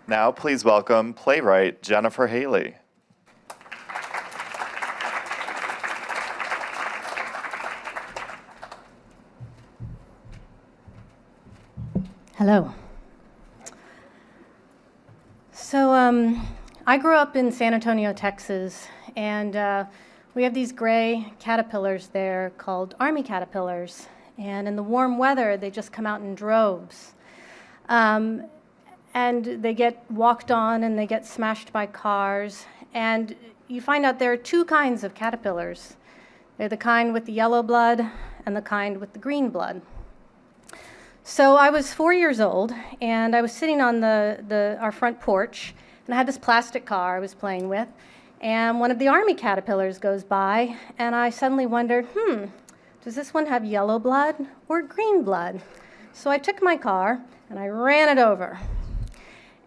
Now please welcome playwright Jennifer Haley. Hello. So I grew up in San Antonio, Texas, and we have these gray caterpillars there called army caterpillars. And in the warm weather, they just come out in droves. And they get walked on and they get smashed by cars. And you find out there are two kinds of caterpillars. They're the kind with the yellow blood and the kind with the green blood. So I was 4 years old, and I was sitting on our front porch, and I had this plastic car I was playing with, and one of the army caterpillars goes by, and I suddenly wondered, does this one have yellow blood or green blood? So I took my car, and I ran it over.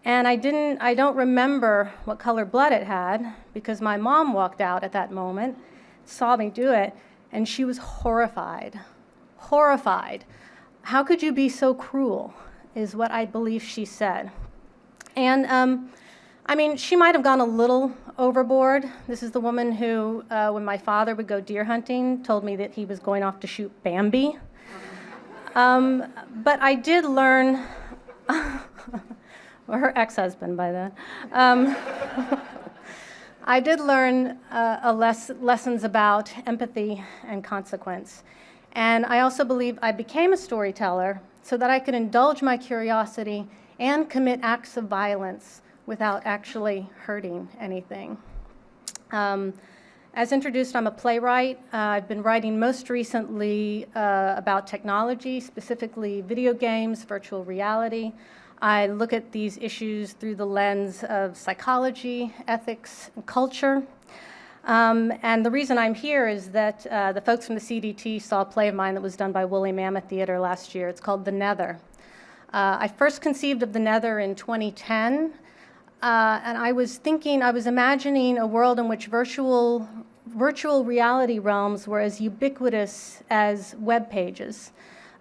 And I don't remember what color blood it had, because my mom walked out at that moment, saw me do it, and she was horrified. Horrified. How could you be so cruel, is what I believe she said. And I mean, she might have gone a little overboard. This is the woman who, when my father would go deer hunting, told me that he was going off to shoot Bambi. But I did learn, or her ex-husband by then. I did learn lessons about empathy and consequence. And I also believe I became a storyteller so that I could indulge my curiosity and commit acts of violence without actually hurting anything. As introduced, I'm a playwright. I've been writing most recently about technology, specifically video games, virtual reality. I look at these issues through the lens of psychology, ethics, and culture. And the reason I'm here is that the folks from the CDT saw a play of mine that was done by Woolly Mammoth Theater last year. It's called The Nether. I first conceived of The Nether in 2010, and I was imagining a world in which virtual reality realms were as ubiquitous as web pages.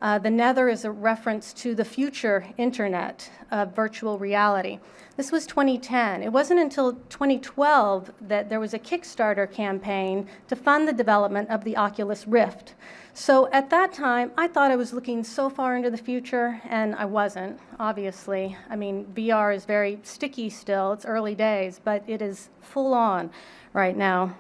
The Nether is a reference to the future internet of virtual reality. This was 2010. It wasn't until 2012 that there was a Kickstarter campaign to fund the development of the Oculus Rift. So at that time, I thought I was looking so far into the future, and I wasn't, obviously. I mean, VR is very sticky still. It's early days, but it is full on right now.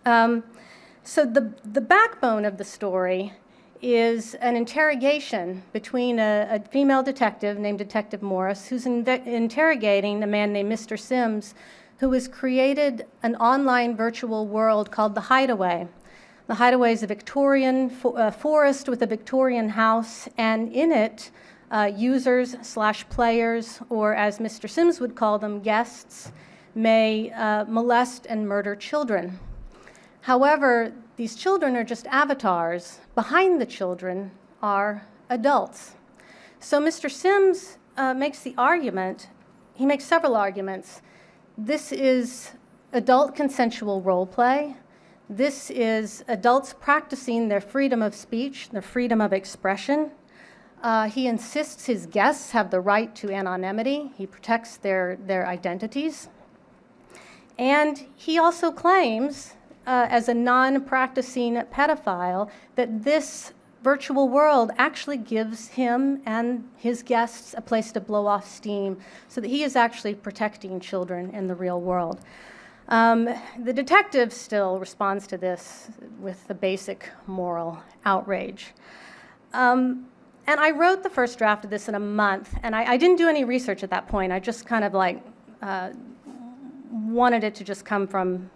So the backbone of the story is an interrogation between a female detective named Detective Morris, who's interrogating a man named Mr. Sims, who has created an online virtual world called The Hideaway. The Hideaway is a Victorian forest with a Victorian house, and in it, users/players, or as Mr. Sims would call them, guests, may molest and murder children. However, these children are just avatars. Behind the children are adults. So Mr. Sims makes the argument, he makes several arguments. This is adult consensual role play. This is adults practicing their freedom of speech, their freedom of expression. He insists his guests have the right to anonymity. He protects their identities. And he also claims, as a non-practicing pedophile, that this virtual world actually gives him and his guests a place to blow off steam, so that he is actually protecting children in the real world. The detective still responds to this with the basic moral outrage. And I wrote the first draft of this in a month, and I didn't do any research at that point. I just kind of like wanted it to just come from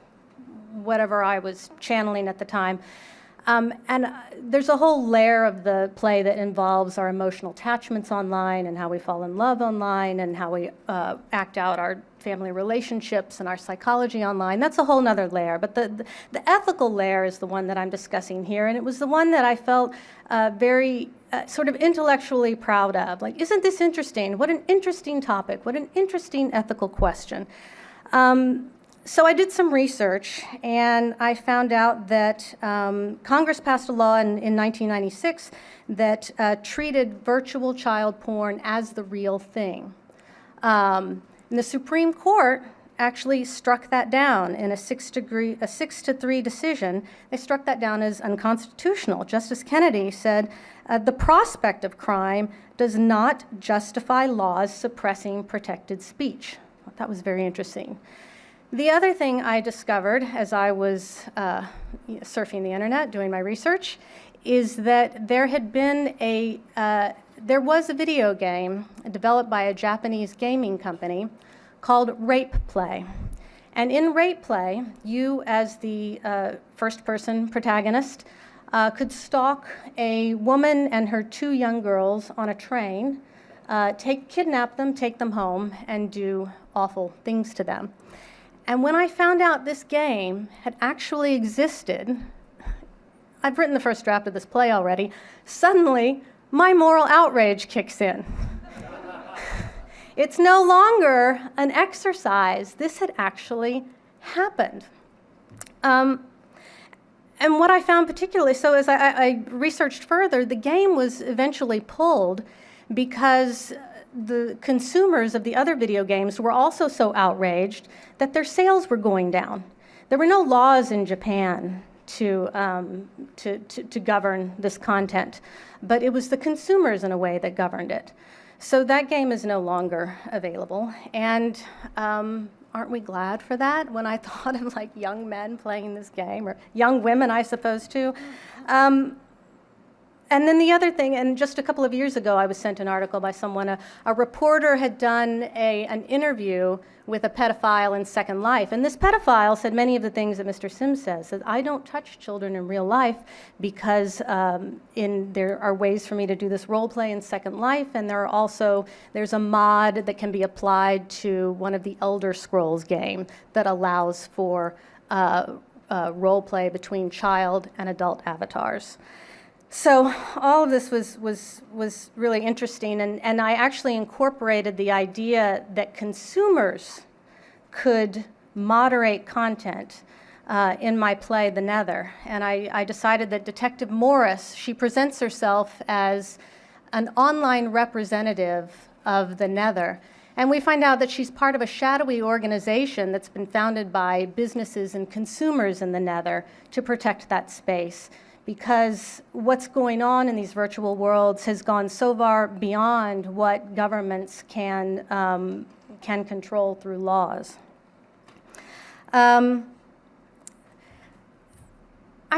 whatever I was channeling at the time. And there's a whole layer of the play that involves our emotional attachments online and how we fall in love online and how we act out our family relationships and our psychology online. That's a whole nother layer. But the ethical layer is the one that I'm discussing here, and it was the one that I felt very sort of intellectually proud of. Like, isn't this interesting? What an interesting topic. What an interesting ethical question. So I did some research, and I found out that Congress passed a law in 1996 that treated virtual child porn as the real thing. And the Supreme Court actually struck that down in a 6-3 decision. They struck that down as unconstitutional. Justice Kennedy said, the prospect of crime does not justify laws suppressing protected speech. I thought that was very interesting. The other thing I discovered as I was surfing the internet, doing my research, is that there was a video game developed by a Japanese gaming company called Rape Play. And in Rape Play, you as the first-person protagonist could stalk a woman and her 2 young girls on a train, kidnap them, take them home, and do awful things to them. And when I found out this game had actually existed, I've written the first draft of this play already, suddenly my moral outrage kicks in. It's no longer an exercise. This had actually happened. And what I found particularly, so as I researched further, the game was eventually pulled because the consumers of the other video games were also so outraged that their sales were going down. There were no laws in Japan to govern this content, but it was the consumers in a way that governed it. So that game is no longer available, and aren't we glad for that? When I thought of like young men playing this game, or young women, I suppose, too. And then the other thing, and just a couple of years ago, I was sent an article by someone, a reporter had done an interview with a pedophile in Second Life. And this pedophile said many of the things that Mr. Sims says. That I don't touch children in real life because there are ways for me to do this role play in Second Life. And there's a mod that can be applied to one of the Elder Scrolls game that allows for role play between child and adult avatars. So all of this was really interesting, and I actually incorporated the idea that consumers could moderate content in my play, The Nether. And I decided that Detective Morris, she presents herself as an online representative of the Nether. And we find out that she's part of a shadowy organization that's been founded by businesses and consumers in the Nether to protect that space. Because what's going on in these virtual worlds has gone so far beyond what governments can control through laws. I'd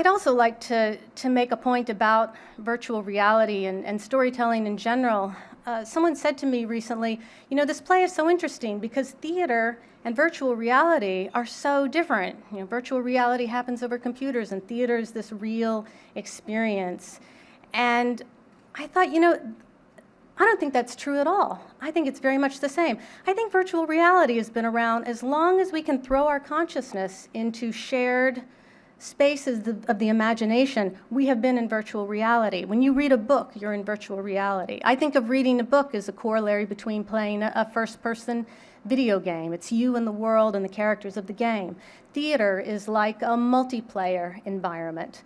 also like to make a point about virtual reality and storytelling in general. Someone said to me recently, you know, this play is so interesting because theater and virtual reality are so different. You know, virtual reality happens over computers, and theater is this real experience. And I thought, you know, I don't think that's true at all. I think it's very much the same. I think virtual reality has been around as long as we can throw our consciousness into shared spaces of the imagination. We have been in virtual reality. When you read a book, you're in virtual reality. I think of reading a book as a corollary between playing a first-person video game. It's you and the world and the characters of the game. Theater is like a multiplayer environment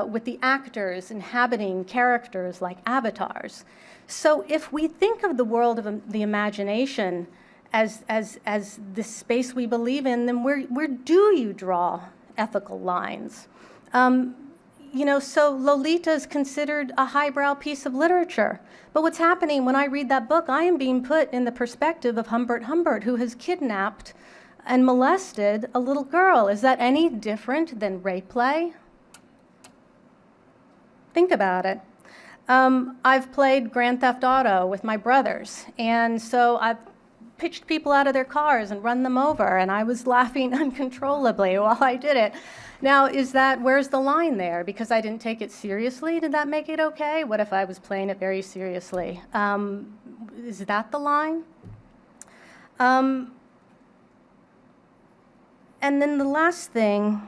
with the actors inhabiting characters like avatars. So if we think of the world of the imagination as this space we believe in, then where do you draw ethical lines? You know, so Lolita is considered a highbrow piece of literature. But what's happening when I read that book, I am being put in the perspective of Humbert Humbert, who has kidnapped and molested a little girl. Is that any different than rape play? Think about it. I've played Grand Theft Auto with my brothers, and so I've pitched people out of their cars and run them over, and I was laughing uncontrollably while I did it. Now, where's the line there? Because I didn't take it seriously, did that make it okay? What if I was playing it very seriously? Is that the line? And then the last thing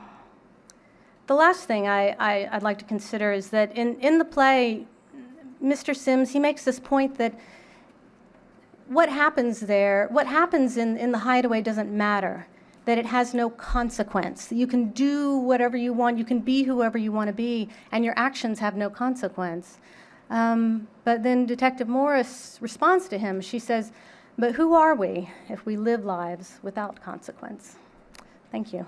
I'd like to consider is that in the play, Mr. Sims, he makes this point that what happens in the hideaway doesn't matter, that it has no consequence. You can do whatever you want, you can be whoever you want to be, and your actions have no consequence. But then Detective Morris responds to him. She says, But who are we if we live lives without consequence? Thank you.